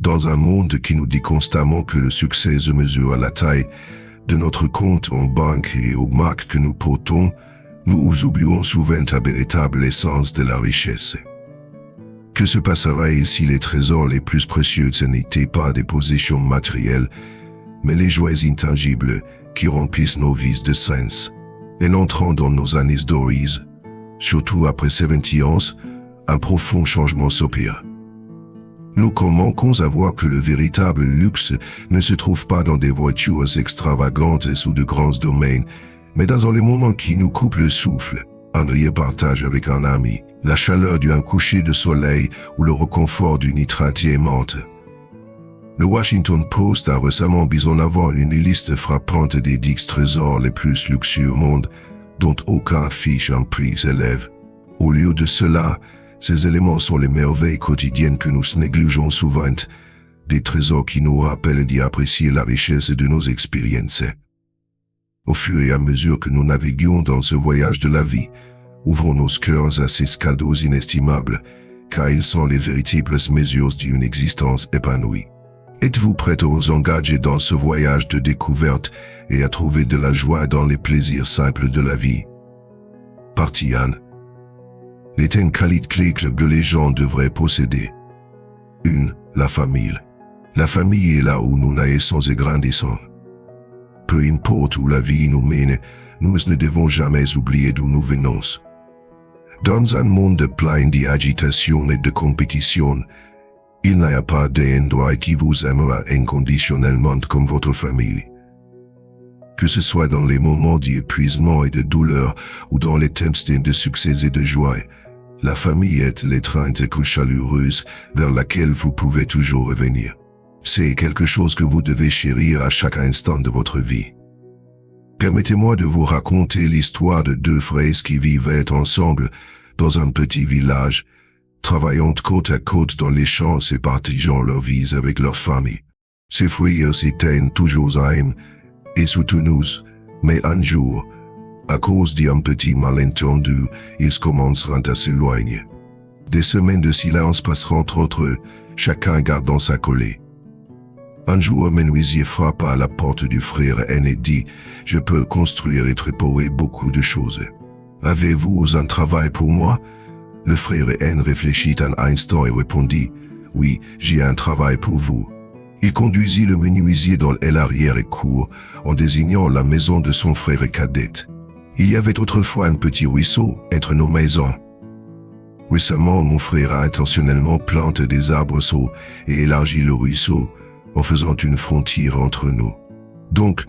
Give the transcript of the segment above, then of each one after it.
Dans un monde qui nous dit constamment que le succès se mesure à la taille de notre compte en banque et aux marques que nous portons, nous oublions souvent la véritable essence de la richesse. Que se passerait si les trésors les plus précieux n'étaient pas des possessions matérielles, mais les joies intangibles qui remplissent nos vies de sens? En entrant dans nos années d'orize, surtout après 70 ans, un profond changement s'opère. Nous commençons à voir que le véritable luxe ne se trouve pas dans des voitures extravagantes ou de grands domaines, mais dans les moments qui nous coupent le souffle, un rire partage avec un ami, la chaleur d'un coucher de soleil ou le réconfort d'une nitrate aimante. Le Washington Post a récemment mis en avant une liste frappante des 10 trésors les plus luxueux au monde, dont aucun affiche un prix élève. Au lieu de cela, ces éléments sont les merveilles quotidiennes que nous négligeons souvent, des trésors qui nous rappellent d'y apprécier la richesse de nos expériences. Au fur et à mesure que nous naviguons dans ce voyage de la vie, ouvrons nos cœurs à ces cadeaux inestimables, car ils sont les véritables mesures d'une existence épanouie. Êtes-vous prêt à vous engager dans ce voyage de découverte et à trouver de la joie dans les plaisirs simples de la vie? Partie 1. Les 10 qualités que les gens devraient posséder. 1. La famille. La famille est là où nous naissons et grandissons. Peu importe où la vie nous mène, nous ne devons jamais oublier d'où nous venons. Dans un monde plein d'agitation et de compétition, il n'y a pas d'endroit qui vous aimera inconditionnellement comme votre famille. Que ce soit dans les moments d'épuisement et de douleur ou dans les temps de succès et de joie, la famille est l'étreinte chaleureuse vers laquelle vous pouvez toujours revenir. C'est quelque chose que vous devez chérir à chaque instant de votre vie. Permettez-moi de vous raconter l'histoire de 2 frères qui vivaient ensemble dans un petit village, travaillant côte à côte dans les champs et partageant leur vie avec leur famille. Ces frères étaient toujours aimés et soutenus, mais un jour, à cause d'un petit malentendu, ils commenceront à s'éloigner. Des semaines de silence passeront entre eux, chacun gardant sa collée. Un jour, un menuisier frappa à la porte du frère N et dit « Je peux construire et préparer beaucoup de choses. Avez-vous un travail pour moi ?» Le frère N réfléchit un instant et répondit « Oui, j'ai un travail pour vous. » Il conduisit le menuisier dans l'arrière-cour en désignant la maison de son frère cadet. Il y avait autrefois un petit ruisseau entre nos maisons. Récemment, mon frère a intentionnellement planté des arbres sauts et élargi le ruisseau en faisant une frontière entre nous. Donc,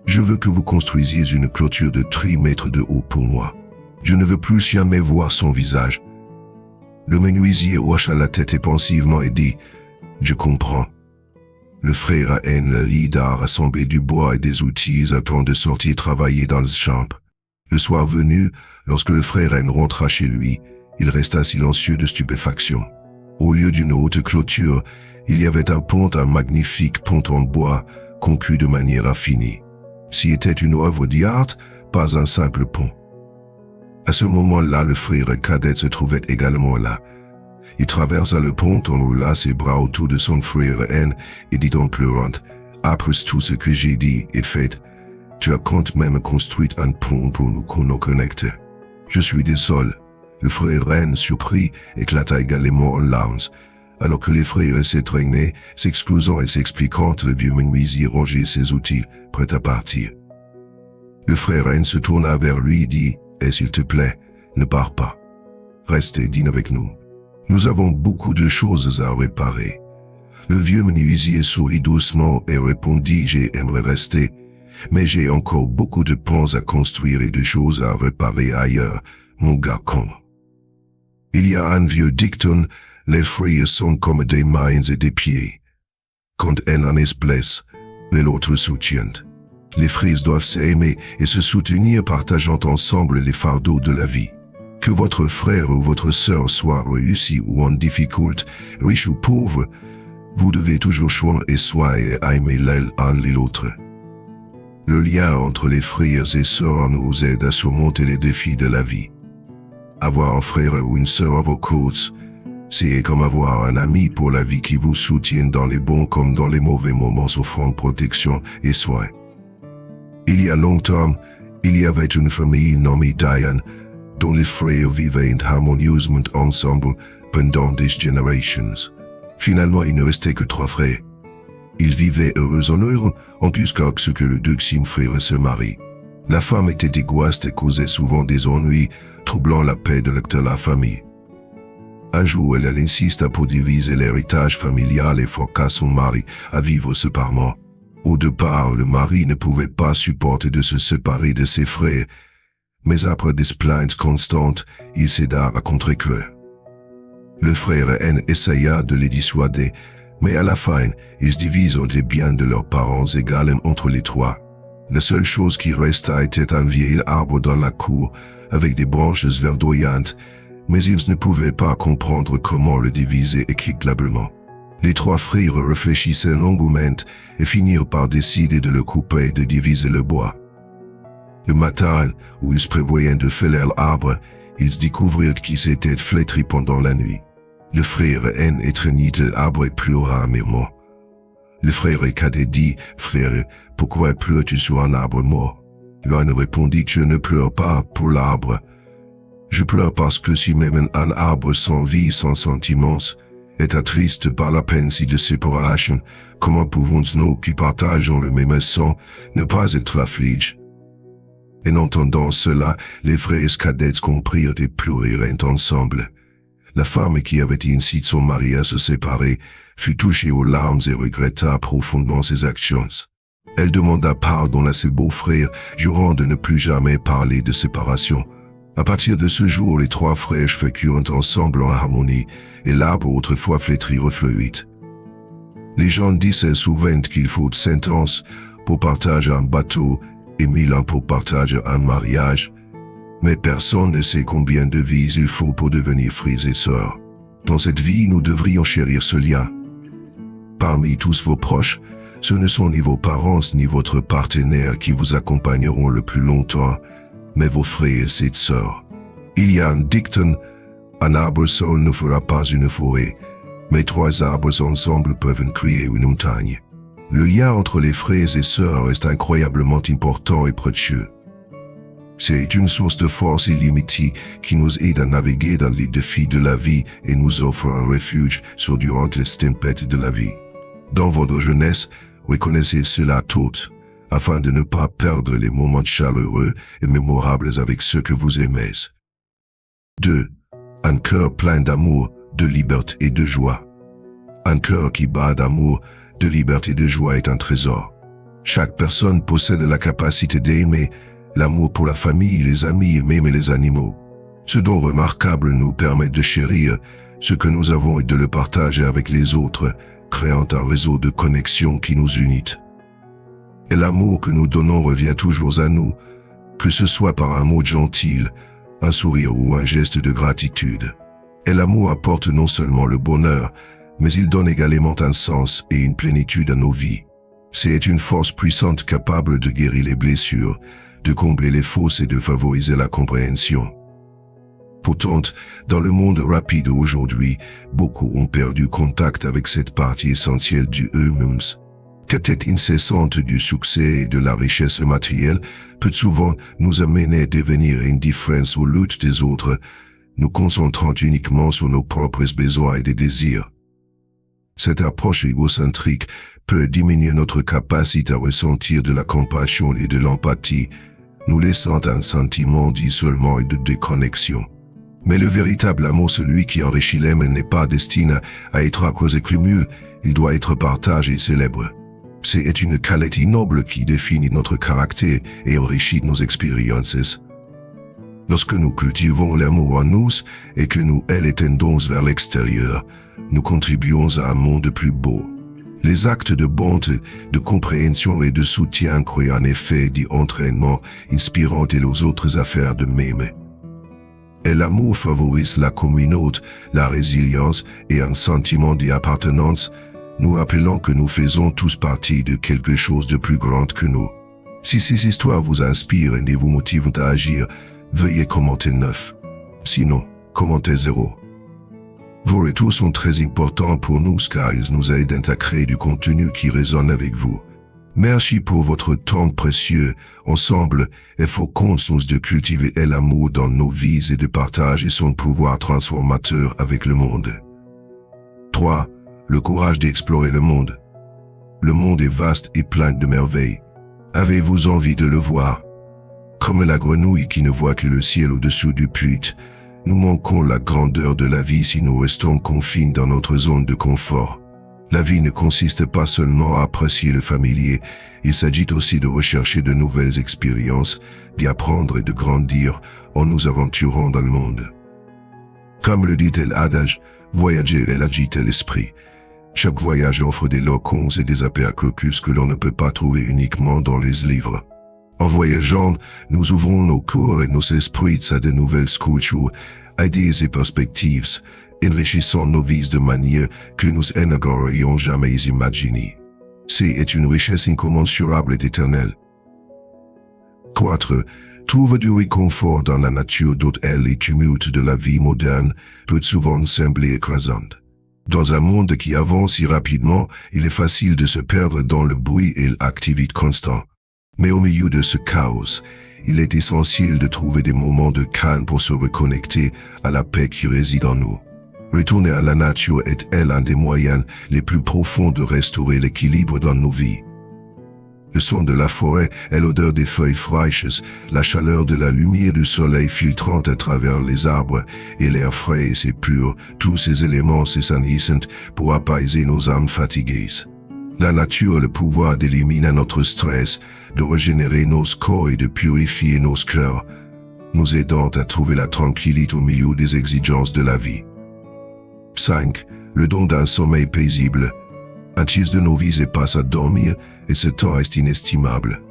je veux que vous construisiez une clôture de 3 mètres de haut pour moi. Je ne veux plus jamais voir son visage. Le menuisier hocha la tête pensivement et dit « Je comprends. » Le frère N l'aida à rassembler du bois et des outils avant de sortir travailler dans le champ. Le soir venu, lorsque le frère N rentra chez lui, il resta silencieux de stupéfaction. Au lieu d'une haute clôture, il y avait un magnifique pont en bois, conçu de manière raffinée. C'était une œuvre d'art, pas un simple pont. À ce moment-là, le frère cadet se trouvait également là. Il traversa le pont, enroula ses bras autour de son frère N et dit en pleurant « Après tout ce que j'ai dit et fait, tu as quand même construit un pont pour nous connecter. Je suis désolé. » Le frère N, surpris, éclata également en larmes, alors que les frères s'étreignaient, s'excusant et s'expliquant, le vieux menuisier rangeait ses outils, prêt à partir. Le frère N se tourna vers lui et dit « Et s'il te plaît, ne pars pas. Reste et dîne avec nous. Nous avons beaucoup de choses à réparer. » Le vieux menuisier sourit doucement et répondit « J'aimerais rester, mais j'ai encore beaucoup de ponts à construire et de choses à réparer ailleurs, mon garçon. » Il y a un vieux dicton, les frères sont comme des mains et des pieds. Quand un en est blessé, l'autre soutient. Les frères doivent s'aimer et se soutenir partageant ensemble les fardeaux de la vie. Que votre frère ou votre sœur soit réussi ou en difficulté, riche ou pauvre, vous devez toujours choisir et soyez aimer l'un l'autre. Le lien entre les frères et sœurs nous aide à surmonter les défis de la vie. Avoir un frère ou une sœur à vos côtés, C'est comme avoir un ami pour la vie qui vous soutient dans les bons comme dans les mauvais moments, offrant protection et soin. Il y a longtemps, il y avait une famille nommée Diane, dont les frères vivaient harmonieusement ensemble pendant des générations. Finalement, il ne restait que 3 frères. Ils vivaient heureux en jusqu'à ce que le deuxième frère se marie. La femme était égoïste et causait souvent des ennuis, troublant la paix de la famille. Un jour, elle insista pour diviser l'héritage familial et força son mari à vivre séparément. Au départ, le mari ne pouvait pas supporter de se séparer de ses frères, mais après des plaintes constantes, il céda à contre-cœur. Le frère N essaya de les dissuader, mais à la fin, ils se divisent les biens de leurs parents également entre les 3. La seule chose qui resta était un vieil arbre dans la cour, avec des branches verdoyantes, mais ils ne pouvaient pas comprendre comment le diviser équitablement. Les 3 frères réfléchissaient longuement et finirent par décider de le couper et de diviser le bois. Le matin, où ils prévoyaient de fêler l'arbre, ils découvrirent qu'il s'était flétri pendant la nuit. Le frère N étreignit l'arbre et pleura amèrement. Le frère cadet dit, « Frère, pourquoi pleures-tu sur un arbre mort ?» L'un répondit, « Je ne pleure pas pour l'arbre. Je pleure parce que si même un arbre sans vie, sans sentiments, est triste par la peine de séparation, comment pouvons-nous qui partageons le même sang ne pas être affligés ?» En entendant cela, les frères cadets comprirent et pleurèrent ensemble. La femme qui avait incité son mari à se séparer fut touchée aux larmes et regretta profondément ses actions. Elle demanda pardon à ses beaux-frères, jurant de ne plus jamais parler de séparation. À partir de ce jour, les 3 frères vécurent ensemble en harmonie, et l'arbre autrefois flétri refleurit. Les gens disaient souvent qu'il faut 5 ans pour partager un bateau et 1000 ans pour partager un mariage, mais personne ne sait combien de vies il faut pour devenir frères et sœurs. Dans cette vie, nous devrions chérir ce lien. Parmi tous vos proches, ce ne sont ni vos parents ni votre partenaire qui vous accompagneront le plus longtemps, mais vos frères et sœurs. Il y a un dicton, un arbre seul ne fera pas une forêt, mais 3 arbres ensemble peuvent créer une montagne. Le lien entre les frères et sœurs est incroyablement important et précieux. C'est une source de force illimitée qui nous aide à naviguer dans les défis de la vie et nous offre un refuge durant les tempêtes de la vie. Dans votre jeunesse, reconnaissez cela tout, afin de ne pas perdre les moments chaleureux et mémorables avec ceux que vous aimez. 2. Un cœur plein d'amour, de liberté et de joie. Un cœur qui bat d'amour, de liberté et de joie est un trésor. Chaque personne possède la capacité d'aimer, l'amour pour la famille, les amis et même les animaux. Ce don remarquable nous permet de chérir ce que nous avons et de le partager avec les autres, créant un réseau de connexion qui nous unit. Et l'amour que nous donnons revient toujours à nous, que ce soit par un mot gentil, un sourire ou un geste de gratitude. Et l'amour apporte non seulement le bonheur, mais il donne également un sens et une plénitude à nos vies. C'est une force puissante capable de guérir les blessures, de combler les fosses et de favoriser la compréhension. Pourtant, dans le monde rapide aujourd'hui, beaucoup ont perdu contact avec cette partie essentielle du eux-mêmes. La quête incessante du succès et de la richesse matérielle peut souvent nous amener à devenir indifférents aux luttes des autres, nous concentrant uniquement sur nos propres besoins et des désirs. Cette approche égocentrique peut diminuer notre capacité à ressentir de la compassion et de l'empathie, nous laissant un sentiment d'isolement et de déconnexion. Mais le véritable amour, celui qui enrichit l'âme, n'est pas destiné à être accusé cumul, il doit être partagé et célèbre. C'est une qualité noble qui définit notre caractère et enrichit nos expériences. Lorsque nous cultivons l'amour en nous et que nous l'étendons vers l'extérieur, nous contribuons à un monde plus beau. Les actes de bonté, de compréhension et de soutien créent un effet d'entraînement inspirant et aux autres affaires de même. Et l'amour favorise la communauté, la résilience et un sentiment d'appartenance, nous rappelant que nous faisons tous partie de quelque chose de plus grand que nous. Si ces histoires vous inspirent et vous motivent à agir, veuillez commenter 9. Sinon, commentez 0. Vos retours sont très importants pour nous car ils nous aident à créer du contenu qui résonne avec vous. Merci pour votre temps précieux. Ensemble, efforçons-nous de cultiver l'amour dans nos vies et de partager son pouvoir transformateur avec le monde. 3. Le courage d'explorer le monde. Le monde est vaste et plein de merveilles. Avez-vous envie de le voir? Comme la grenouille qui ne voit que le ciel au-dessous du puits, nous manquons la grandeur de la vie si nous restons confinés dans notre zone de confort. La vie ne consiste pas seulement à apprécier le familier, il s'agit aussi de rechercher de nouvelles expériences, d'y apprendre et de grandir en nous aventurant dans le monde. Comme le dit l'adage, voyager agite l'esprit. Chaque voyage offre des locons et des apercocus que l'on ne peut pas trouver uniquement dans les livres. En voyageant, nous ouvrons nos cœurs et nos esprits à de nouvelles cultures, idées et perspectives, enrichissant nos vies de manière que nous n'aurions jamais imaginées. C'est une richesse incommensurable et éternelle. 4. Trouve du réconfort dans la nature dont les tumultes de la vie moderne peuvent souvent sembler écrasantes. Dans un monde qui avance si rapidement, il est facile de se perdre dans le bruit et l'activité constante. Mais au milieu de ce chaos, il est essentiel de trouver des moments de calme pour se reconnecter à la paix qui réside en nous. Retourner à la nature est l'un des moyens les plus profonds de restaurer l'équilibre dans nos vies. Le son de la forêt et l'odeur des feuilles fraîches, la chaleur de la lumière du soleil filtrant à travers les arbres et l'air frais et pur, tous ces éléments s'unissent pour apaiser nos âmes fatiguées. La nature a le pouvoir d'éliminer notre stress, de régénérer nos corps et de purifier nos cœurs, nous aidant à trouver la tranquillité au milieu des exigences de la vie. 5. Le don d'un sommeil paisible. Un tiers de nos vies passe à dormir et ce temps est inestimable.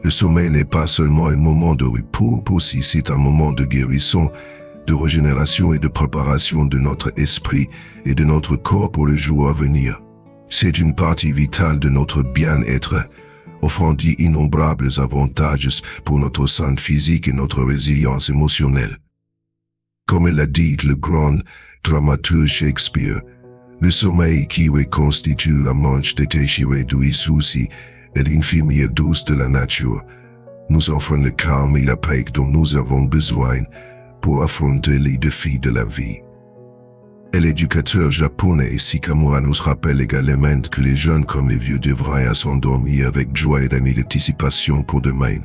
Le sommeil n'est pas seulement un moment de repos, aussi c'est un moment de guérison, de régénération et de préparation de notre esprit et de notre corps pour le jour à venir. C'est une partie vitale de notre bien-être, offrant d'innombrables avantages pour notre santé physique et notre résilience émotionnelle. Comme l'a dit le grand dramaturge Shakespeare, le sommeil qui reconstitue la manche détachée du souci et l'infirmière douce de la nature, nous offre le calme et la paix dont nous avons besoin pour affronter les défis de la vie. Et l'éducateur japonais Shikamura nous rappelle également que les jeunes comme les vieux devraient s'endormir avec joie et anticipation pour demain.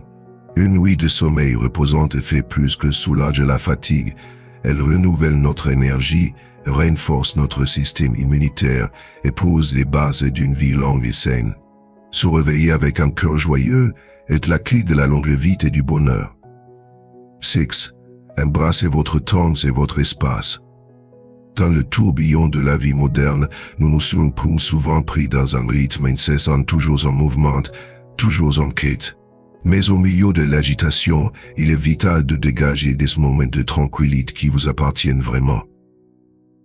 Une nuit de sommeil reposante fait plus que soulager la fatigue. Elle renouvelle notre énergie, renforce notre système immunitaire et pose les bases d'une vie longue et saine. Se réveiller avec un cœur joyeux est la clé de la longévité et du bonheur. 6. Embrassez votre temps et votre espace. Dans le tourbillon de la vie moderne, nous nous sommes souvent pris dans un rythme incessant, toujours en mouvement, toujours en quête. Mais au milieu de l'agitation, il est vital de dégager des moments de tranquillité qui vous appartiennent vraiment.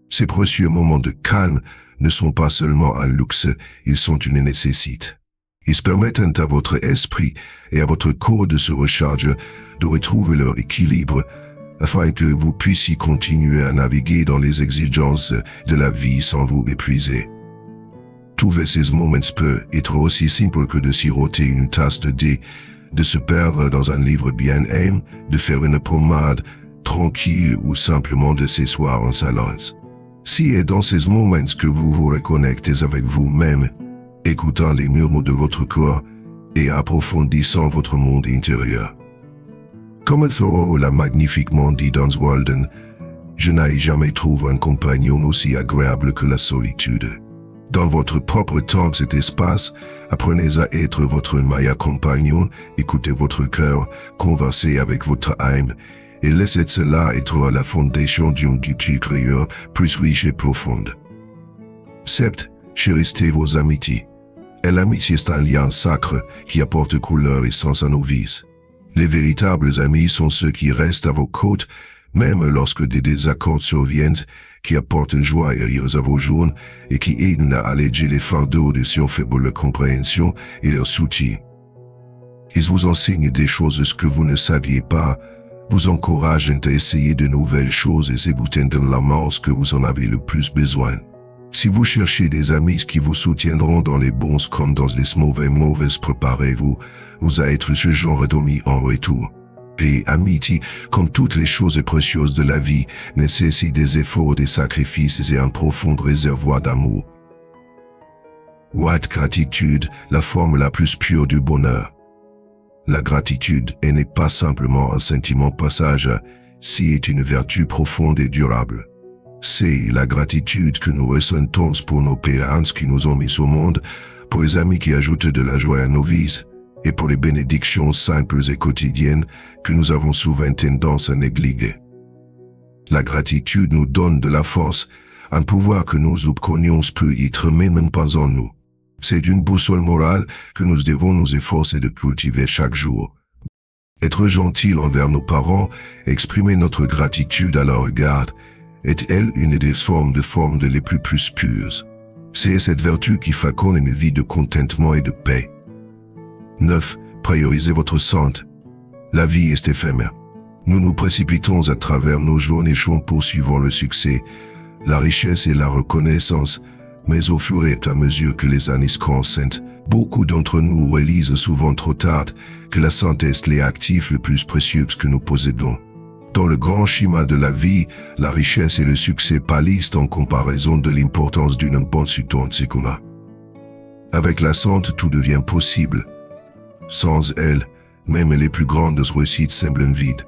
Ces précieux moments de calme ne sont pas seulement un luxe, ils sont une nécessité. Ils permettent à votre esprit et à votre corps de se recharger, de retrouver leur équilibre, afin que vous puissiez continuer à naviguer dans les exigences de la vie sans vous épuiser. Trouver ces moments peut être aussi simple que de siroter une tasse de thé, de se perdre dans un livre bien aimé, de faire une promenade tranquille ou simplement de s'asseoir en silence. Si est dans ces moments que vous vous reconnectez avec vous-même, écoutant les murmures de votre corps et approfondissant votre monde intérieur. Comme Thoreau l'a magnifiquement dit dans Walden, je n'ai jamais trouvé un compagnon aussi agréable que la solitude. Dans votre propre temps cet espace, apprenez à être votre meilleur compagnon, écoutez votre cœur, conversez avec votre âme, et laissez cela être la fondation d'une duty créateur plus riche et profonde. 7. Chérissez vos amitiés. Et l'amitié est un lien sacré qui apporte couleur et sens à nos vies. Les véritables amis sont ceux qui restent à vos côtés, même lorsque des désaccords surviennent, qui apportent joie et rire à vos jours et qui aident à alléger les fardeaux de si faible compréhension et leur soutien. Ils vous enseignent des choses que vous ne saviez pas, vous encouragent à essayer de nouvelles choses et vous tendent la main lorsque vous en avez le plus besoin. Si vous cherchez des amis qui vous soutiendront dans les bons comme dans les mauvaises, préparez-vous à être ce genre d'amis en retour. Et amitié, comme toutes les choses précieuses de la vie, nécessite des efforts, des sacrifices et un profond réservoir d'amour. What gratitude, la forme la plus pure du bonheur. La gratitude n'est pas simplement un sentiment passager, c'est une vertu profonde et durable. C'est la gratitude que nous ressentons pour nos parents qui nous ont mis au monde, pour les amis qui ajoutent de la joie à nos vies, et pour les bénédictions simples et quotidiennes que nous avons souvent tendance à négliger. La gratitude nous donne de la force, un pouvoir que nous obconnons peut-être même pas en nous. C'est une boussole morale que nous devons nous efforcer de cultiver chaque jour. Être gentil envers nos parents, exprimer notre gratitude à leur égard, est-elle une des formes les plus pures. C'est cette vertu qui faconne une vie de contentement et de paix. 9. Priorisez votre santé. La vie est éphémère. Nous nous précipitons à travers nos journées poursuivant le succès, la richesse et la reconnaissance, mais au fur et à mesure que les années croissent, beaucoup d'entre nous réalisent souvent trop tard que la santé est l'actif le plus précieux que nous possédons. Dans le grand schéma de la vie, la richesse et le succès pâlissent en comparaison de l'importance d'une bonne santé commun. Avec la santé, tout devient possible. Sans elle, même les plus grandes réussites semblent vides.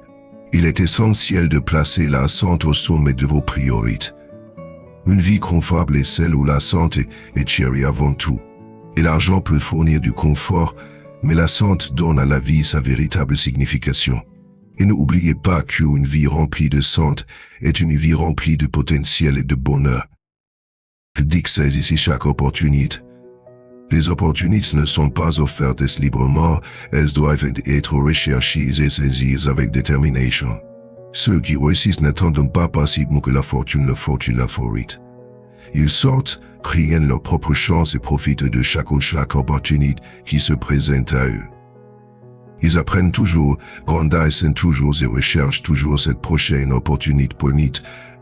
Il est essentiel de placer la santé au sommet de vos priorités. Une vie confortable est celle où la santé est chérie avant tout. Et l'argent peut fournir du confort, mais la santé donne à la vie sa véritable signification. Et n'oubliez pas qu'une vie remplie de santé est une vie remplie de potentiel et de bonheur. Saisissez chaque opportunité. Les opportunités ne sont pas offertes librement, elles doivent être recherchées et saisies avec détermination. Ceux qui réussissent n'attendent pas passivement que la fortune leur favorite. Ils sortent, créent leur propre chance et profitent de chaque opportunité qui se présente à eux. Ils apprennent toujours, grandissent toujours et recherchent toujours cette prochaine opportunité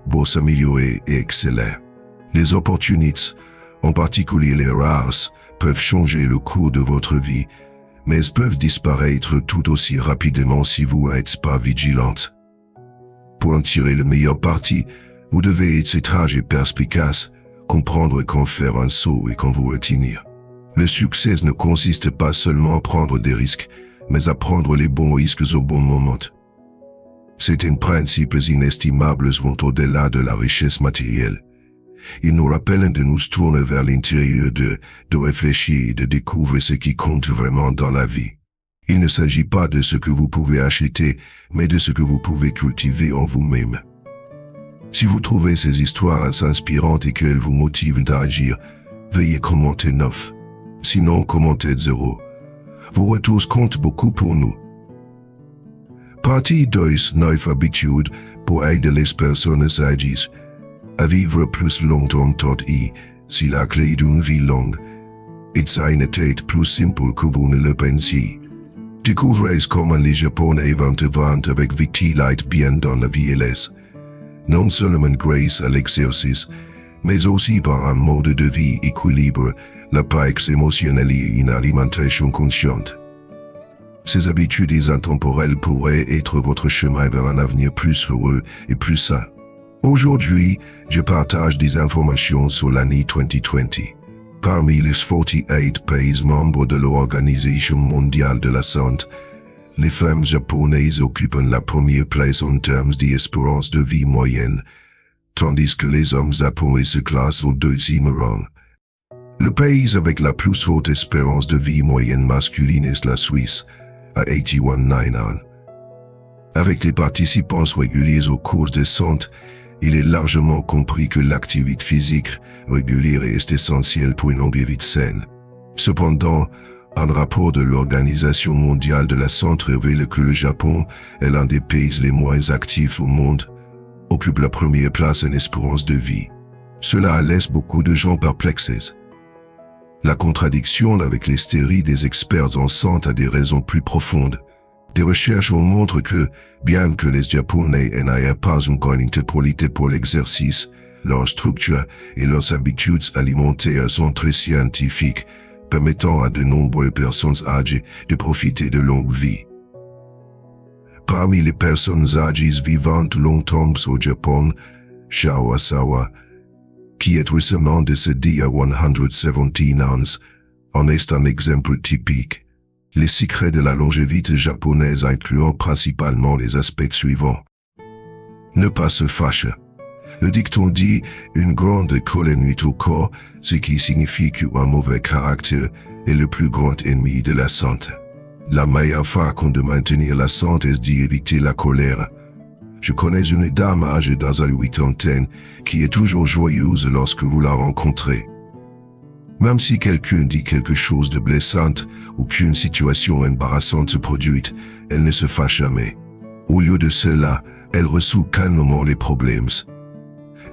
pour s'améliorer et exceller. Les opportunités, en particulier les rares, peuvent changer le cours de votre vie, mais elles peuvent disparaître tout aussi rapidement si vous n'êtes pas vigilante. Pour en tirer le meilleur parti, vous devez être sage et perspicace, comprendre quand faire un saut et quand vous retenir. Le succès ne consiste pas seulement à prendre des risques, mais à prendre les bons risques au bon moment. Certains principes inestimables vont au-delà de la richesse matérielle. Ils nous rappellent de nous tourner vers l'intérieur, de réfléchir et de découvrir ce qui compte vraiment dans la vie. Il ne s'agit pas de ce que vous pouvez acheter, mais de ce que vous pouvez cultiver en vous-même. Si vous trouvez ces histoires inspirantes et qu'elles vous motivent à agir, veuillez commenter 9. Sinon, commentez 0. Vos retours comptent beaucoup pour nous. Partie 2. 9 habitudes pour aider les personnes âgées à vivre plus longtemps. Si la clé d'une vie longue, et ça n'est plus simple que vous ne le pensiez. Découvrez comment les Japonais vont avec victilité bien dans la vieillesse. Non seulement grâce à l'exercice, mais aussi par un mode de vie équilibré, la paix émotionnelle et une alimentation consciente. Ces habitudes intemporelles pourraient être votre chemin vers un avenir plus heureux et plus sain. Aujourd'hui, je partage des informations sur l'année 2020. Parmi les 48 pays membres de l'Organisation mondiale de la santé, les femmes japonaises occupent la première place en termes d'espérance de vie moyenne, tandis que les hommes japonais se classent au deuxième rang. Le pays avec la plus haute espérance de vie moyenne masculine est la Suisse, à 81 ans. Avec les participants réguliers aux cours de santé, il est largement compris que l'activité physique régulière est essentielle pour une longévité saine. Cependant, un rapport de l'Organisation mondiale de la santé révèle que le Japon est l'un des pays les moins actifs au monde, occupe la première place en espérance de vie. Cela laisse beaucoup de gens perplexes. La contradiction avec les théories des experts en santé a des raisons plus profondes. Des recherches montrent que, bien que les Japonais n'aient pas une grande interpolité pour l'exercice, leur structure et leurs habitudes alimentaires sont très scientifiques, permettant à de nombreuses personnes âgées de profiter de longue vie. Parmi les personnes âgées vivantes longtemps au Japon, Shao Asawa, qui est récemment décédé à 117 ans, en est un exemple typique. Les secrets de la longévité japonaise incluant principalement les aspects suivants. Ne pas se fâcher. Le dicton dit « une grande colère nuit au corps », ce qui signifie qu'un mauvais caractère est le plus grand ennemi de la santé. La meilleure façon de maintenir la santé est d'éviter la colère. Je connais une dame âgée dans la huitantaine qui est toujours joyeuse lorsque vous la rencontrez. Même si quelqu'un dit quelque chose de blessant ou qu'une situation embarrassante se produit, elle ne se fâche jamais. Au lieu de cela, elle reçoit calmement les problèmes.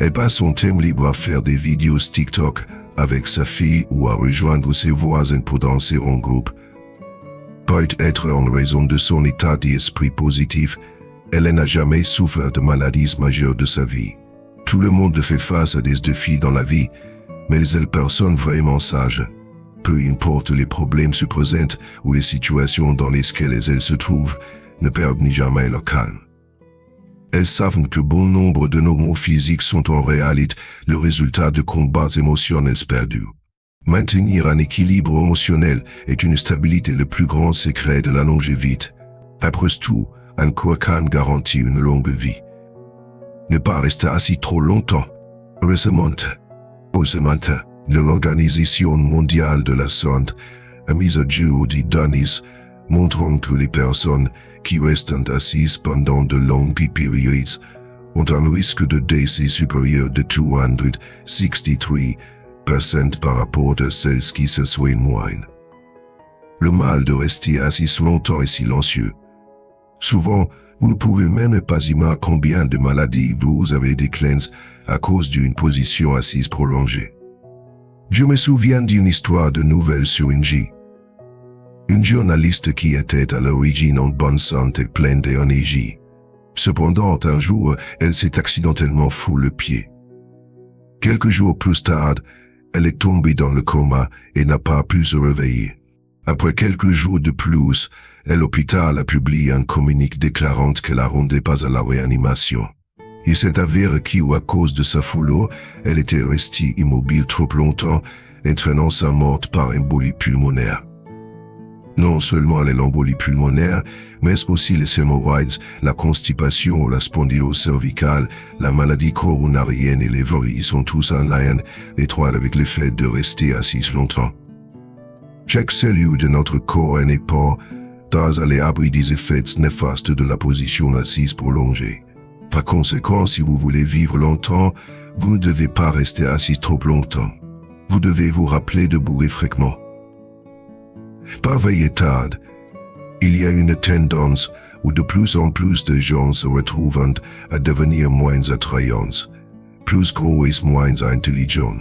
Elle passe son temps libre à faire des vidéos TikTok avec sa fille ou à rejoindre ses voisins pour danser en groupe. Peut-être en raison de son état d'esprit positif, elle n'a jamais souffert de maladies majeures de sa vie. Tout le monde fait face à des défis dans la vie, mais elle est personne vraiment sage. Peu importe les problèmes se présentent ou les situations dans lesquelles elles se trouvent, ne perdent jamais leur calme. Elles savent que bon nombre de nos maux physiques sont en réalité le résultat de combats émotionnels perdus. Maintenir un équilibre émotionnel est une stabilité le plus grand secret de la longévité. Après tout, un corps calme garantit une longue vie. Ne pas rester assis trop longtemps. Récemment, l'Organisation mondiale de la santé a mis à jour des données montrant que les personnes qui restent assises pendant de longues périodes ont un risque de décès supérieur de 263% par rapport à celles qui se soignent moins. Le mal de rester assis longtemps est silencieux. Souvent, vous ne pouvez même pas imaginer combien de maladies vous avez déclenchées à cause d'une position assise prolongée. Je me souviens d'une histoire de nouvelle sur une journaliste qui était à l'origine en bonne santé pleine d'énergie. Cependant, un jour, elle s'est accidentellement foulé le pied. Quelques jours plus tard, elle est tombée dans le coma et n'a pas pu se réveiller. Après quelques jours de plus, l'hôpital a publié un communiqué déclarant qu'elle ne rendait pas à la réanimation. Il s'est avéré qu'à cause de sa foulure, elle était restée immobile trop longtemps, entraînant sa mort par embolie pulmonaire. Non seulement l'embolie pulmonaire, mais aussi les hémorroïdes, la constipation, la spondylose cervicale, la maladie coronarienne et les varices sont tous en lien étroit avec le fait de rester assis longtemps. Chaque cellule de notre corps n'est pas dans l'abri des effets néfastes de la position assise prolongée. Par conséquent, si vous voulez vivre longtemps, vous ne devez pas rester assis trop longtemps. Vous devez vous rappeler de bouger fréquemment. Par veiller tard, il y a une tendance où de plus en plus de gens se retrouvent à devenir moins attrayants, plus gros et moins intelligents.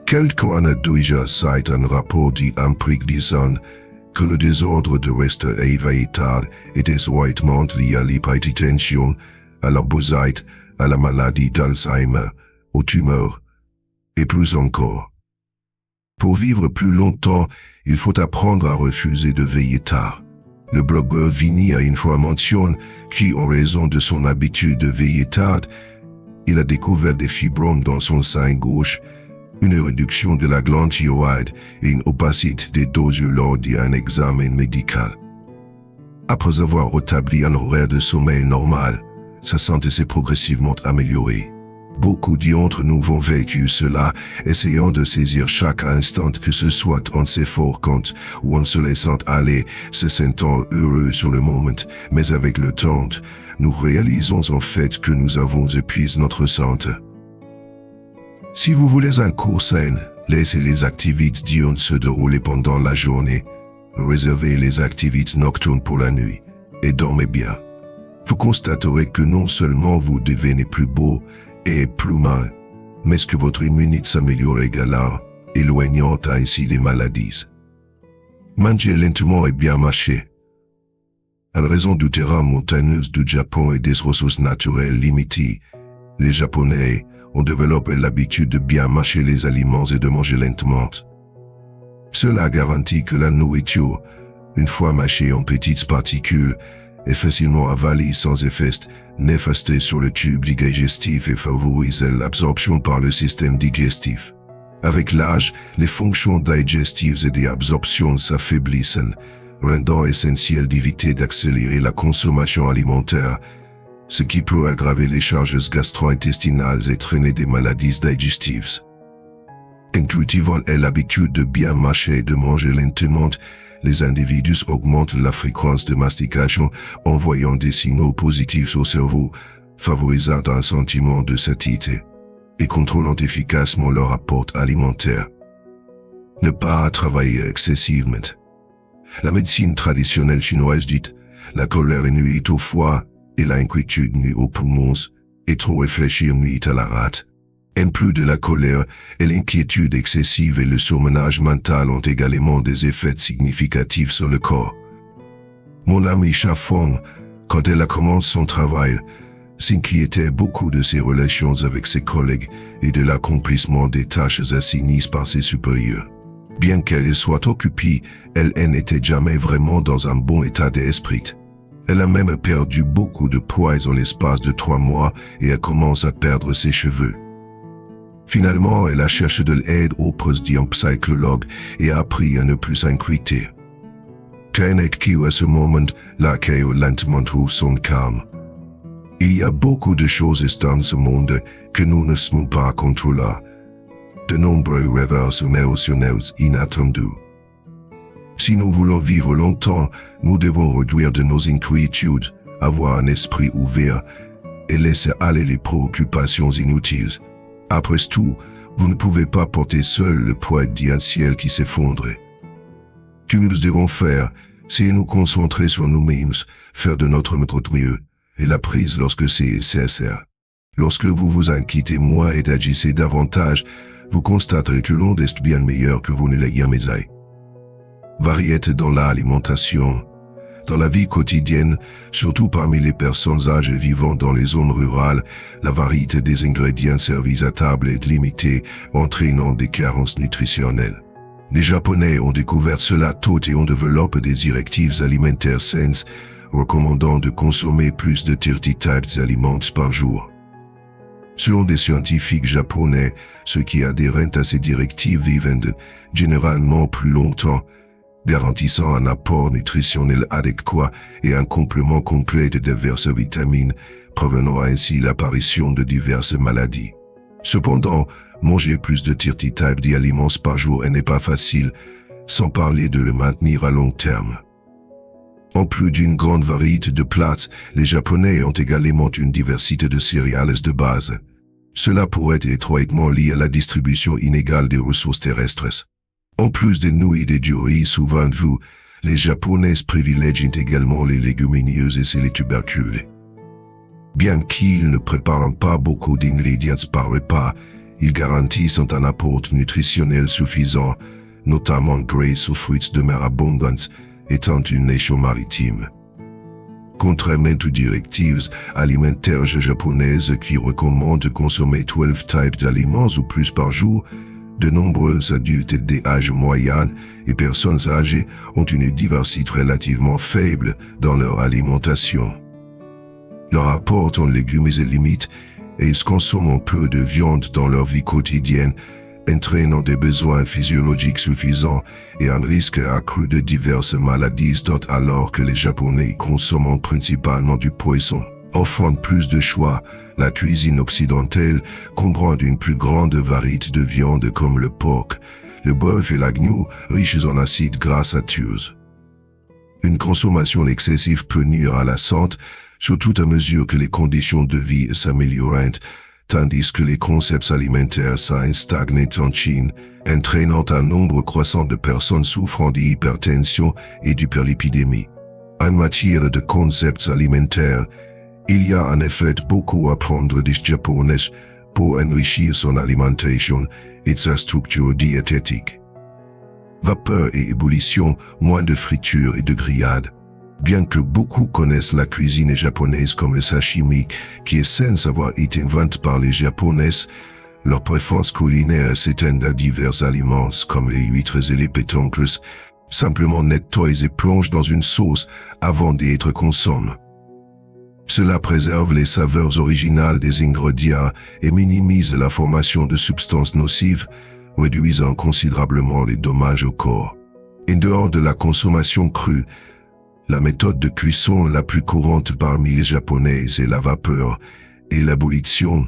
Quelqu'un a déjà cité un rapport d'Ampric disant que le désordre de rester éveillé tard est étroitement lié à l'hypertension, à l'obésité, à la maladie d'Alzheimer, aux tumeurs, et plus encore. Pour vivre plus longtemps, il faut apprendre à refuser de veiller tard. Le blogueur Vinny a une fois mentionné qu'en raison de son habitude de veiller tard, il a découvert des fibromes dans son sein gauche, une réduction de la glande thyroïde et une opacité des doses lors d'un examen médical. Après avoir rétabli un horaire de sommeil normal, sa santé s'est progressivement améliorée. Beaucoup d'entre nous ont vécu cela, essayant de saisir chaque instant, que ce soit en s'efforçant ou en se laissant aller, se sentant heureux sur le moment, mais avec le temps, nous réalisons en fait que nous avons épuisé notre santé. Si vous voulez un cours sain, laissez les activités diurnes se dérouler pendant la journée, réservez les activités nocturnes pour la nuit, et dormez bien. Vous constaterez que non seulement vous devenez plus beau et plus humain, mais que votre immunité s'améliore également, éloignant ainsi les maladies. Mangez lentement et bien mâcher. En raison du terrain montagneux du Japon et des ressources naturelles limitées, les Japonais ont développé l'habitude de bien mâcher les aliments et de manger lentement. Cela garantit que la nourriture, une fois mâchée en petites particules, est facilement avalée sans effet néfaste sur le tube digestif et favorise l'absorption par le système digestif. Avec l'âge, les fonctions digestives et d'absorption s'affaiblissent, rendant essentiel d'éviter d'accélérer la consommation alimentaire, ce qui peut aggraver les charges gastro-intestinales et traîner des maladies digestives. En cultivant l'habitude de bien mâcher et de manger lentement, les individus augmentent la fréquence de mastication, envoyant des signaux positifs au cerveau, favorisant un sentiment de satiété et contrôlant efficacement leur apport alimentaire. Ne pas travailler excessivement. La médecine traditionnelle chinoise dit « la colère nuit au foie et l'inquiétude nuit aux poumons, et trop réfléchir nuit à la rate ». En plus de la colère et l'inquiétude excessive et le surmenage mental ont également des effets significatifs sur le corps. Mon amie Chafong, quand elle a commencé son travail, s'inquiétait beaucoup de ses relations avec ses collègues et de l'accomplissement des tâches assignées par ses supérieurs. Bien qu'elle soit occupée, elle n'était jamais vraiment dans un bon état d'esprit. Elle a même perdu beaucoup de poids en l'espace de 3 mois et a commencé à perdre ses cheveux. Finalement, elle a cherché de l'aide auprès d'un psychologue et a appris à ne plus s'inquiéter. Keinec qui à ce moment-là lentement trouve son calme. Il y a beaucoup de choses dans ce monde que nous ne sommes pas contrôler. De nombreux revers émotionnels inattendus. Si nous voulons vivre longtemps, nous devons réduire de nos inquiétudes, avoir un esprit ouvert et laisser aller les préoccupations inutiles. Après tout, vous ne pouvez pas porter seul le poids d'un ciel qui s'effondre. Ce que nous devons faire, c'est nous concentrer sur nous-mêmes, faire de notre mieux, et la prise lorsque c'est nécessaire. Lorsque vous vous inquiétez moins et agissez davantage, vous constaterez que le monde est bien meilleur que vous ne l'ayez jamais. Variété dans l'alimentation. Dans la vie quotidienne, surtout parmi les personnes âgées vivant dans les zones rurales, la variété des ingrédients servis à table est limitée, entraînant des carences nutritionnelles. Les Japonais ont découvert cela tôt et ont développé des directives alimentaires saines, recommandant de consommer plus de 30 types d'aliments par jour. Selon des scientifiques japonais, ceux qui adhèrent à ces directives vivent généralement plus longtemps, garantissant un apport nutritionnel adéquat et un complément complet de diverses vitamines, prévenant ainsi l'apparition de diverses maladies. Cependant, manger plus de 30 types d'aliments par jour n'est pas facile, sans parler de le maintenir à long terme. En plus d'une grande variété de plats, les Japonais ont également une diversité de céréales de base. Cela pourrait être étroitement lié à la distribution inégale des ressources terrestres. En plus des nouilles et du riz souvent vus, les Japonais privilégient également les légumineuses et les tubercules. Bien qu'ils ne préparent pas beaucoup d'ingrédients par repas, ils garantissent un apport nutritionnel suffisant, notamment grâce aux fruits de mer abondants, étant une nation maritime. Contrairement aux directives alimentaires japonaises qui recommandent de consommer 12 types d'aliments ou plus par jour, de nombreux adultes d'âge moyen et personnes âgées ont une diversité relativement faible dans leur alimentation. Leur apport en légumes est limité et ils consomment peu de viande dans leur vie quotidienne, entraînant des besoins physiologiques suffisants et un risque accru de diverses maladies alors que les Japonais consomment principalement du poisson. Offrant plus de choix, la cuisine occidentale comprend une plus grande variété de viandes comme le porc, le bœuf et l'agneau, riches en acides gras saturés. Une consommation excessive peut nuire à la santé, surtout à mesure que les conditions de vie s'améliorent, tandis que les concepts alimentaires sains stagnent en Chine, entraînant un nombre croissant de personnes souffrant d'hypertension et d'hyperlipidémie. En matière de concepts alimentaires, il y a en effet beaucoup à apprendre des Japonais pour enrichir son alimentation et sa structure diététique. Vapeur et ébullition, moins de friture et de grillade. Bien que beaucoup connaissent la cuisine japonaise comme le sashimi, qui est sans avoir été inventée par les Japonais, leur préférence culinaire s'étend à divers aliments comme les huîtres et les pétoncles, simplement nettoient et plongent dans une sauce avant d'y être consommés. Cela préserve les saveurs originales des ingrédients et minimise la formation de substances nocives, réduisant considérablement les dommages au corps. En dehors de la consommation crue, la méthode de cuisson la plus courante parmi les Japonais est la vapeur et l'ébullition,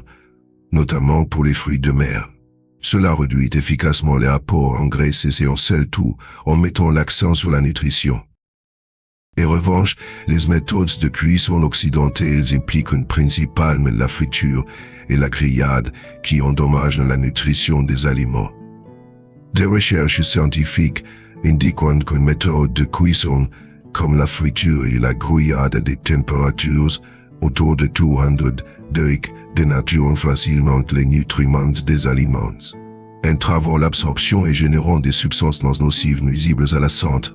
notamment pour les fruits de mer. Cela réduit efficacement les apports en graisse et en sel tout en mettant l'accent sur la nutrition. En revanche, les méthodes de cuisson occidentales impliquent principalement la friture et la grillade qui endommagent la nutrition des aliments. Des recherches scientifiques indiquent qu'une méthode de cuisson comme la friture et la grillade à des températures autour de 200 degrés dénaturent facilement les nutriments des aliments, entravant l'absorption et générant des substances nocives nuisibles à la santé.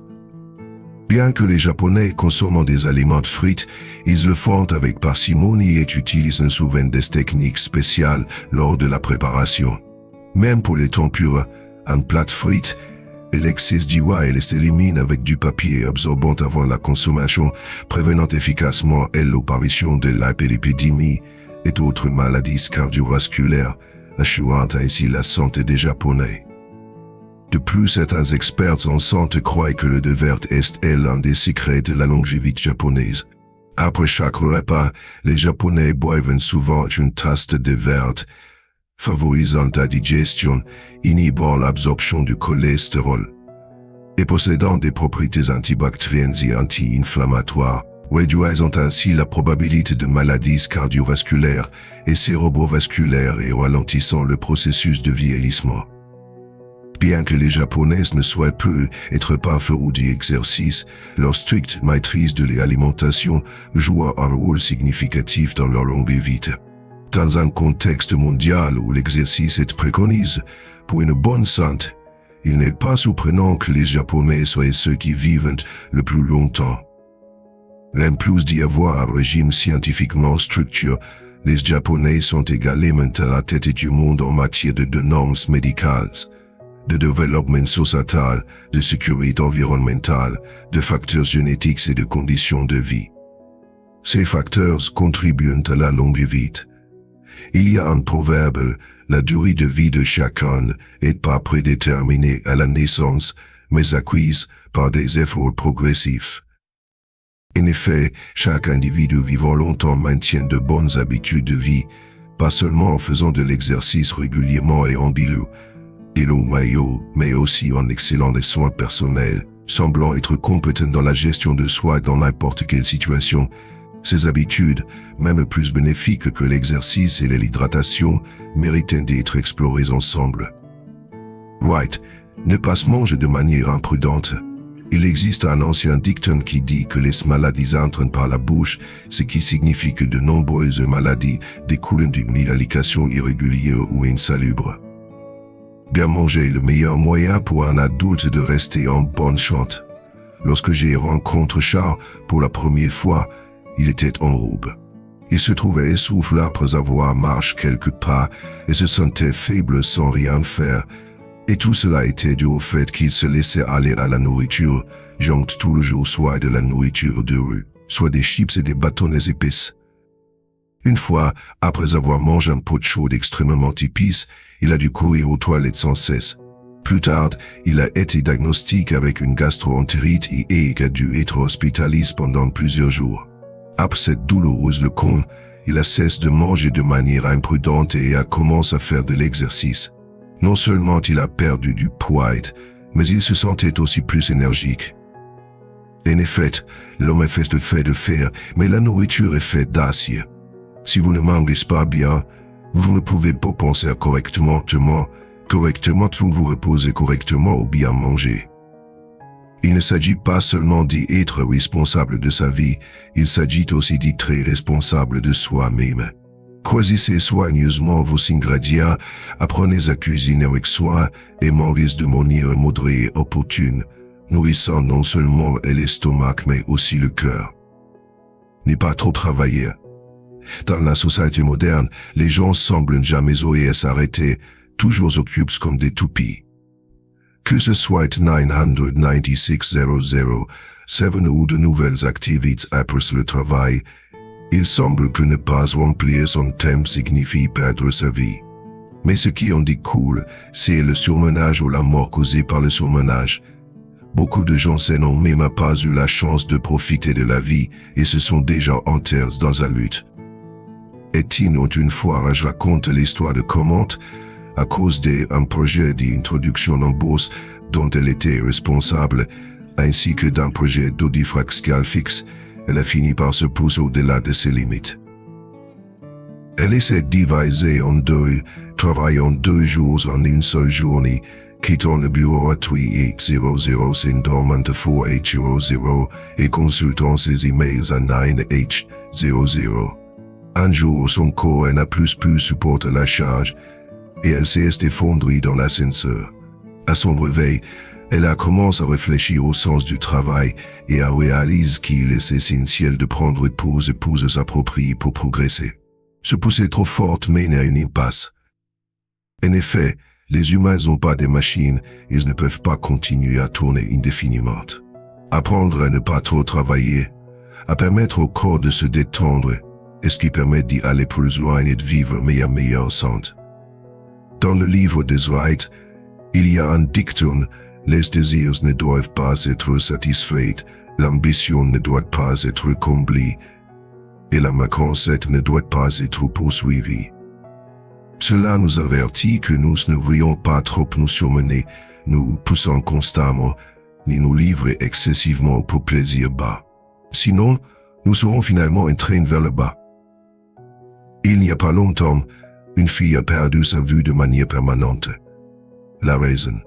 Bien que les Japonais consomment des aliments frits, ils le font avec parcimonie et utilisent souvent des techniques spéciales lors de la préparation. Même pour les tempura, un plat frit, l'excès d'huile est éliminé avec du papier absorbant avant la consommation, prévenant efficacement l'apparition de l'hyperlipidémie et d'autres maladies cardiovasculaires, assurant ainsi la santé des Japonais. De plus, certains experts en santé croient que le thé vert est l'un des secrets de la longévité japonaise. Après chaque repas, les Japonais boivent souvent une tasse de thé vert, favorisant la digestion, inhibant l'absorption du cholestérol, et possédant des propriétés antibactériennes et anti-inflammatoires, réduisant ainsi la probabilité de maladies cardiovasculaires et cérébrovasculaires et ralentissant le processus de vieillissement. Bien que les Japonais ne souhaitent plus être parfaits ou d'exercice, leur stricte maîtrise de l'alimentation joue un rôle significatif dans leur longévité. Dans un contexte mondial où l'exercice est préconisé pour une bonne santé, il n'est pas surprenant que les Japonais soient ceux qui vivent le plus longtemps. En plus d'y avoir un régime scientifiquement structuré, les Japonais sont également à la tête du monde en matière de normes médicales, de développement sociétal, de sécurité environnementale, de facteurs génétiques et de conditions de vie. Ces facteurs contribuent à la longévité. Il y a un proverbe, la durée de vie de chacun n'est pas prédéterminée à la naissance, mais acquise par des efforts progressifs. En effet, chaque individu vivant longtemps maintient de bonnes habitudes de vie, pas seulement en faisant de l'exercice régulièrement et en bilo, mais aussi en excellant les soins personnels, semblant être compétent dans la gestion de soi dans n'importe quelle situation. Ces habitudes, même plus bénéfiques que l'exercice et l'hydratation, méritent d'être explorées ensemble. Right, ne pas se manger de manière imprudente. Il existe un ancien dicton qui dit que les maladies entrent par la bouche, ce qui signifie que de nombreuses maladies découlent d'une alimentation irrégulière ou insalubre. Bien manger est le meilleur moyen pour un adulte de rester en bonne santé. Lorsque j'ai rencontré Charles pour la première fois, il était en robe. Il se trouvait essoufflé après avoir marché quelques pas et se sentait faible sans rien faire. Et tout cela était dû au fait qu'il se laissait aller à la nourriture, genre tout le jour soit de la nourriture de rue, soit des chips et des bâtonnets épices. Une fois, après avoir mangé un pot de chaude extrêmement épice, il a dû courir aux toilettes sans cesse. Plus tard, il a été diagnostiqué avec une gastro-entérite et a dû être hospitalisé pendant plusieurs jours. Après cette douloureuse leçon, il a cessé de manger de manière imprudente et a commencé à faire de l'exercice. Non seulement il a perdu du poids, mais il se sentait aussi plus énergique. En effet, l'homme est fait de fer, mais la nourriture est faite d'acier. Si vous ne mangez pas bien, vous ne pouvez pas penser correctement, vous ne vous reposez correctement ou bien manger. Il ne s'agit pas seulement d'être responsable de sa vie, il s'agit aussi d'être responsable de soi-même. Choisissez soigneusement vos ingrédients, apprenez à cuisiner avec soin et mangez de manière modérée et opportune, nourrissant non seulement l'estomac mais aussi le cœur. N'est pas trop travailler. Dans la société moderne, les gens semblent jamais oser s'arrêter, toujours occupés comme des toupies. Que ce soit 996.00.7 ou de nouvelles activités après le travail, il semble que ne pas remplir son thème signifie perdre sa vie. Mais ce qui en découle, c'est le surmenage ou la mort causée par le surmenage. Beaucoup de gens n'ont même pas eu la chance de profiter de la vie et se sont déjà enterrés dans la lutte. Étienne une fois raconte l'histoire de comment, à cause d'un projet d'introduction en bourse dont elle était responsable, ainsi que d'un projet d'audifraxial fixe, elle a fini par se pousser au-delà de ses limites. Elle essaie de diviser en deux, travaillant 2 jours en une seule journée, quittant le bureau à 3800 s'endormant à 4800 et consultant ses emails à 9h00. Un jour, son corps n'a plus pu supporter la charge et elle s'est effondrée dans l'ascenseur. À son réveil, elle a commencé à réfléchir au sens du travail et a réalisé qu'il est essentiel de prendre pause et pauses s'approprier pour progresser. Se pousser trop fort mène à une impasse. En effet, les humains n'ont pas de machines, ils ne peuvent pas continuer à tourner indéfiniment. Apprendre à ne pas trop travailler, à permettre au corps de se détendre, est ce qui permet d'y aller plus loin et de vivre meilleur santé. Dans le livre des Wright, il y a un dicton: les désirs ne doivent pas être satisfaits, l'ambition ne doit pas être comblée, et la méconcette ne doit pas être poursuivie. Cela nous avertit que nous ne devrions pas trop nous surmener, nous poussant constamment, ni nous livrer excessivement pour plaisir bas. Sinon, nous serons finalement entraînés vers le bas. Il n'y a pas longtemps, une fille a perdu sa vue de manière permanente. La raison.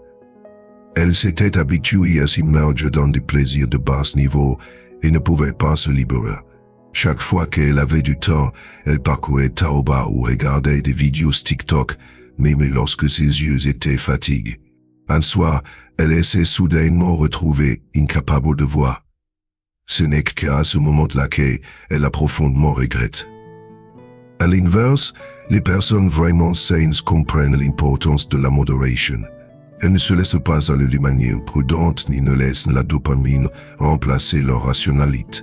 Elle s'était habituée à s'immerger dans des plaisirs de bas niveau et ne pouvait pas se libérer. Chaque fois qu'elle avait du temps, elle parcourait Taobao ou regardait des vidéos TikTok, même lorsque ses yeux étaient fatigués. Un soir, elle s'est soudainement retrouvée incapable de voir. Ce n'est qu'à ce moment-là qu'elle a profondément regretté. À l'inverse, les personnes vraiment saines comprennent l'importance de la modération. Elles ne se laissent pas aller de manière prudente ni ne laissent la dopamine remplacer leur rationalité.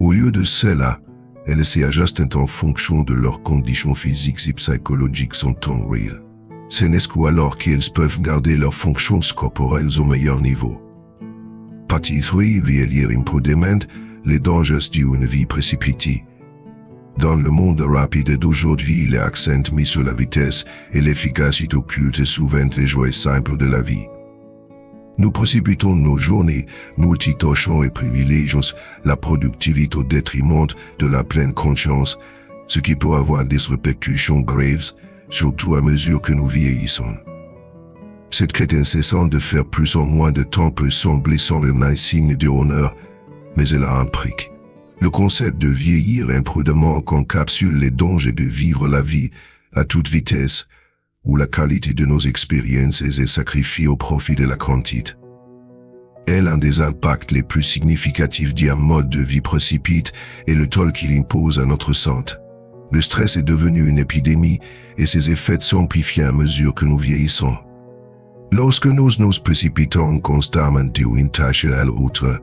Au lieu de cela, elles s'ajustent en fonction de leurs conditions physiques et psychologiques en temps réel. Ce n'est qu'alors qu'elles peuvent garder leurs fonctions corporelles au meilleur niveau. Pâtisserie, vieillir imprudemment, les dangers d'une vie précipitée. Dans le monde rapide d'aujourd'hui, l'accent mis sur la vitesse et l'efficacité occulte souvent les joies simples de la vie. Nous précipitons nos journées, multitâchant et privilégions la productivité au détriment de la pleine conscience, ce qui peut avoir des répercussions graves, surtout à mesure que nous vieillissons. Cette quête incessante de faire plus en moins de temps peut sembler sans un signe de honneur, mais elle a un prix. Le concept de vieillir imprudemment encapsule les dangers de vivre la vie à toute vitesse, où la qualité de nos expériences est sacrifiée au profit de la quantité. Elle a un des impacts les plus significatifs d'un mode de vie précipite et le toll qu'il impose à notre santé. Le stress est devenu une épidémie et ses effets s'amplifient à mesure que nous vieillissons. Lorsque nous nous précipitons constamment d'une tâche à l'autre,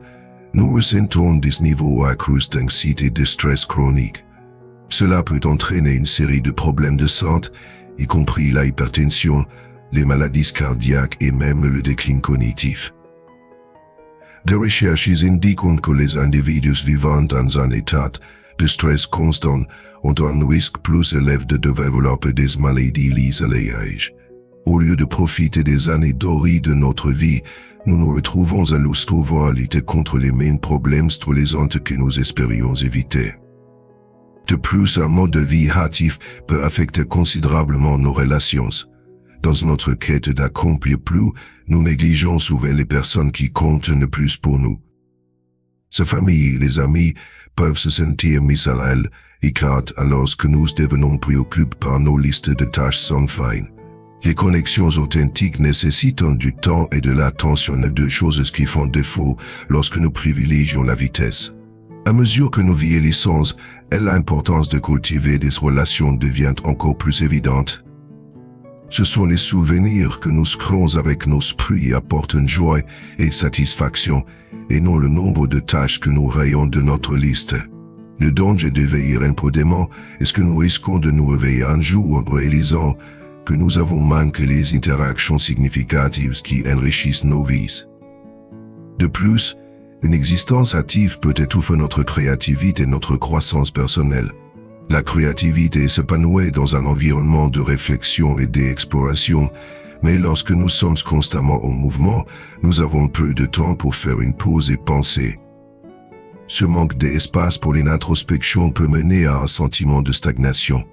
nous ressentons des niveaux accrus d'anxiété et de stress chronique. Cela peut entraîner une série de problèmes de santé, y compris la hypertension, les maladies cardiaques et même le déclin cognitif. Des recherches indiquent que les individus vivant dans un état de stress constant ont un risque plus élevé de développer des maladies liées à l'âge. Au lieu de profiter des années dorées de notre vie, nous nous retrouvons à nous trouver à lutter contre les mêmes problèmes stressants que nous espérions éviter. De plus, un mode de vie hâtif peut affecter considérablement nos relations. Dans notre quête d'accomplir plus, nous négligeons souvent les personnes qui comptent le plus pour nous. Sa famille et les amis peuvent se sentir mis à l'écart alors que nous devenons préoccupés par nos listes de tâches sans fin. Les connexions authentiques nécessitent du temps et de l'attention, deux choses qui font défaut lorsque nous privilégions la vitesse. À mesure que nous vieillissons, l'importance de cultiver des relations devient encore plus évidente. Ce sont les souvenirs que nous créons avec nos esprits qui apportent une joie et satisfaction, et non le nombre de tâches que nous rayons de notre liste. Le danger de veiller imprudemment est que nous risquons de nous réveiller un jour en réalisant que nous avons manqué les interactions significatives qui enrichissent nos vies. De plus, une existence active peut étouffer notre créativité et notre croissance personnelle. La créativité s'épanouit dans un environnement de réflexion et d'exploration, mais lorsque nous sommes constamment en mouvement, nous avons peu de temps pour faire une pause et penser. Ce manque d'espace pour l'introspection peut mener à un sentiment de stagnation.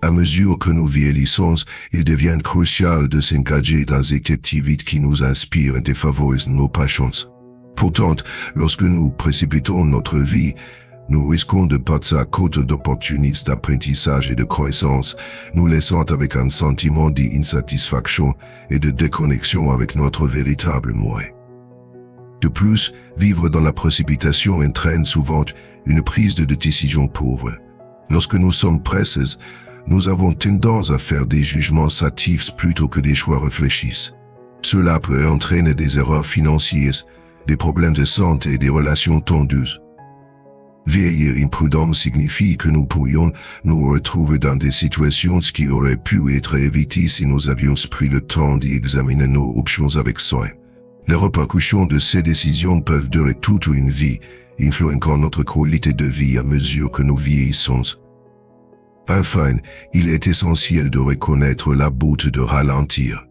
À mesure que nous vieillissons, il devient crucial de s'engager dans des activités qui nous inspirent et favorisent nos passions. Pourtant, lorsque nous précipitons notre vie, nous risquons de passer à côté d'opportunités d'apprentissage et de croissance, nous laissant avec un sentiment d'insatisfaction et de déconnexion avec notre véritable moi. De plus, vivre dans la précipitation entraîne souvent une prise de décision pauvre. Lorsque nous sommes pressés, nous avons tendance à faire des jugements hâtifs plutôt que des choix réfléchis. Cela peut entraîner des erreurs financières, des problèmes de santé et des relations tendues. Vieillir imprudent signifie que nous pourrions nous retrouver dans des situations qui auraient pu être évitées si nous avions pris le temps d'examiner nos options avec soin. Les répercussions de ces décisions peuvent durer toute une vie, influençant notre qualité de vie à mesure que nous vieillissons. Enfin, il est essentiel de reconnaître la beauté de ralentir.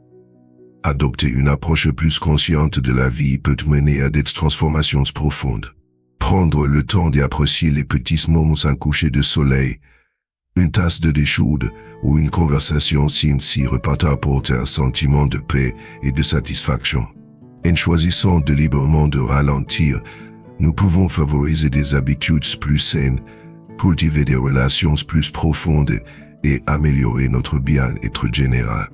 Adopter une approche plus consciente de la vie peut mener à des transformations profondes. Prendre le temps d'apprécier les petits moments sans coucher de soleil, une tasse de thé chaude ou une conversation sincère peut apporter un sentiment de paix et de satisfaction. En choisissant délibérément de ralentir, nous pouvons favoriser des habitudes plus saines, cultiver des relations plus profondes et améliorer notre bien-être général.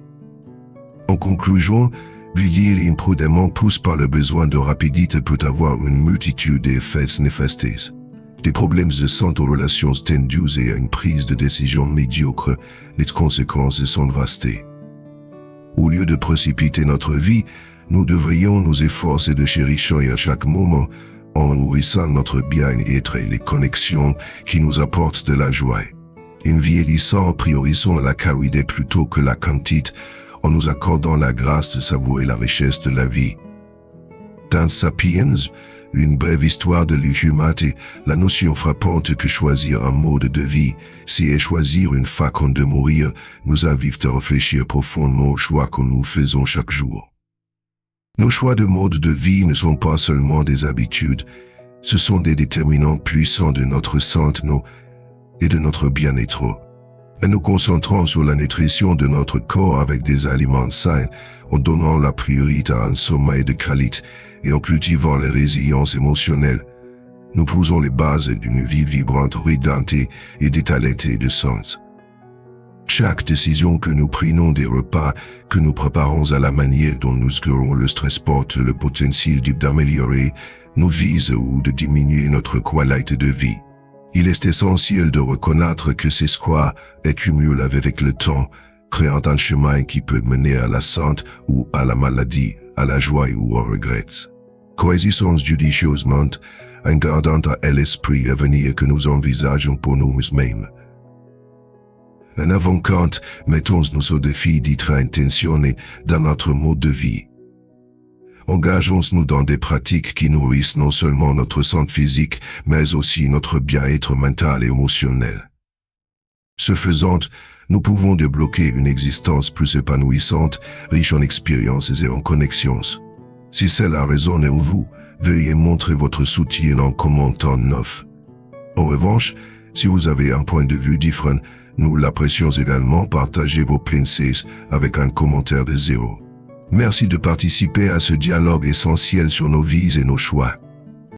En conclusion, vieillir imprudemment poussé par le besoin de rapidité peut avoir une multitude d'effets néfastes. Des problèmes de santé aux relations tendues et à une prise de décision médiocre, les conséquences sont vastes. Au lieu de précipiter notre vie, nous devrions nous efforcer de chérir à chaque moment en nourrissant notre bien-être et les connexions qui nous apportent de la joie. En vieillissant, priorisons la qualité plutôt que la quantité, en nous accordant la grâce de savourer la richesse de la vie. Dans Sapiens, une brève histoire de l'humanité, la notion frappante que choisir un mode de vie, c'est choisir une façon de mourir, nous invite à réfléchir profondément aux choix que nous faisons chaque jour. Nos choix de mode de vie ne sont pas seulement des habitudes, ce sont des déterminants puissants de notre santé et de notre bien-être. En nous concentrant sur la nutrition de notre corps avec des aliments sains, en donnant la priorité à un sommeil de qualité et en cultivant la résilience émotionnelle, nous posons les bases d'une vie vibrante, rayonnante et d'étalité de sens. Chaque décision que nous prenons, des repas que nous préparons à la manière dont nous gérons le stress porte le potentiel d'améliorer nos vies ou de diminuer notre qualité de vie. Il est essentiel de reconnaître que ces choix accumulent avec le temps, créant un chemin qui peut mener à la santé ou à la maladie, à la joie ou au regret. Choisissons judicieusement, en gardant à l'esprit l'avenir que nous envisageons pour nous-mêmes. En avant-compte, mettons-nous au défi d'être intentionnés dans notre mode de vie. Engageons-nous dans des pratiques qui nourrissent non seulement notre santé physique, mais aussi notre bien-être mental et émotionnel. Ce faisant, nous pouvons débloquer une existence plus épanouissante, riche en expériences et en connexions. Si cela résonne en vous, veuillez montrer votre soutien en commentant 9. En revanche, si vous avez un point de vue différent, nous l'apprécions également. Partagez vos pensées avec un commentaire de 0. Merci de participer à ce dialogue essentiel sur nos vies et nos choix.